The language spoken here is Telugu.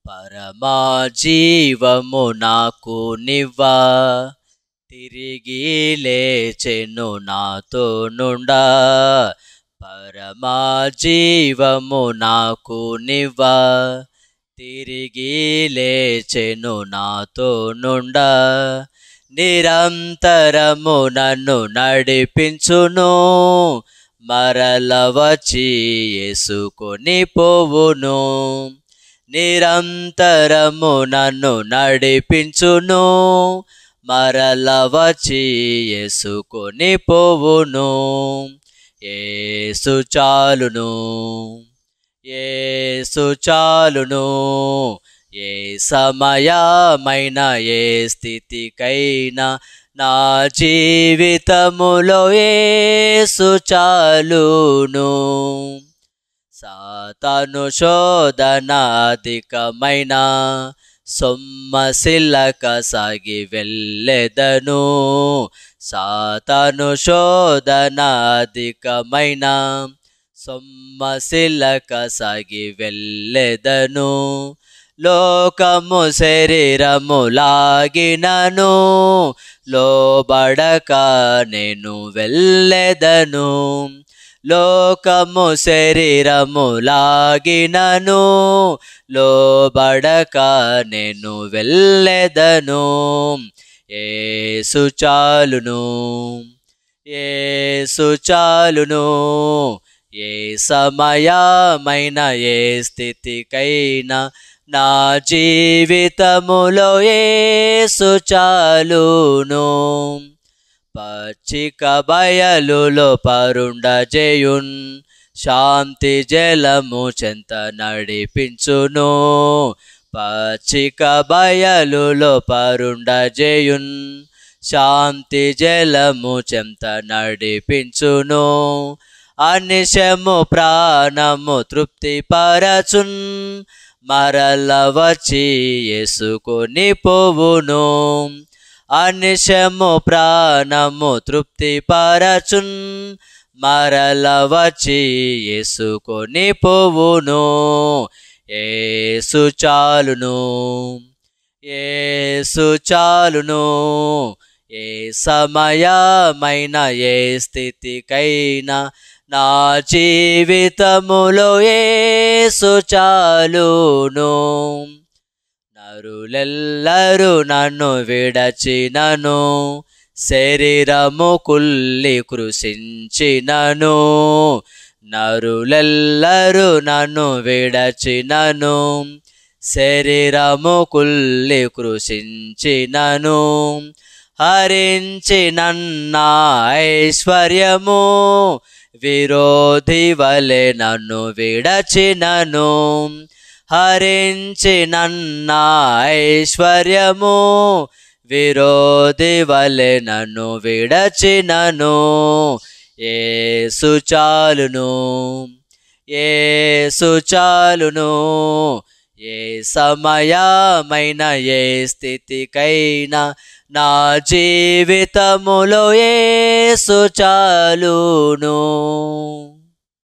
పరమా జీవము నాకు నివ్వా, తిరిగి లేచెను నాతో నుండా. పరమా జీవము నాకు నివ్వా, తిరిగి లేచెను నాతో నుండా. నిరంతరము నన్ను నడిపించును, మరల వచ్చి యేసుకొని పోవును. నిరంతరము నన్ను నడిపించును, మరల వచ్చి యేసుకొని పోవును. యేసు చాలును, యేసు చాలును. ఏ సమయమైన ఏ స్థితికైనా నా జీవితములో యేసు చాలును. సాతాను శోధన అధికమైన సొమ్మసిల్లక సాగి వెళ్ళెదను. సాతాను శోధన అధికమైన సొమ్మసిల్లక సాగి వెళ్ళెదను. లోకము శరీరము లాగినను, లోబడక నేను వెళ్ళెదను. లోకము శరీరము లాగినను, లోబడక నేను వెళ్ళెదను. యేసు చాలును, యేసు చాలును. ఏ సమయమైన ఏ స్థితికైనా నా జీవితములో యేసు చాలును. పచ్చిక బయలులో పరుండజేయున్, శాంతి జలము చెంత నడిపించును. పచ్చిక బయలులో పరుండజేయున్, శాంతి జలము చెంత నడిపించును. అనిశము ప్రాణము తృప్తి పరచున్, మరల వచ్చి యేసుకొని పోవును. అనిశము ప్రాణము తృప్తి పరచున్, మరల వచ్చి యేసుకొని పోవును. యేసు చాలును, యేసు చాలును. ఏ సమయమైన ఏ స్థితికైనా నా జీవితములో యేసు చాలును. నరులెల్లరూ నన్ను విడచినను, శరీరము కుల్లి కృషించినను. నరులెల్లరూ నన్ను విడచినను, శరీరము కుల్లి కృషించినను. హరించినన్న ఐశ్వర్యము విరోధి వలె నన్ను విడచినను. హరించినన్న ఐశ్వర్యము విరోధి వలె నన్ను విడచినను. యేసు చాలును, యేసు చాలును. ఏ సమయమైన ఏ స్థితికైనా నా జీవితములో యేసు చాలును.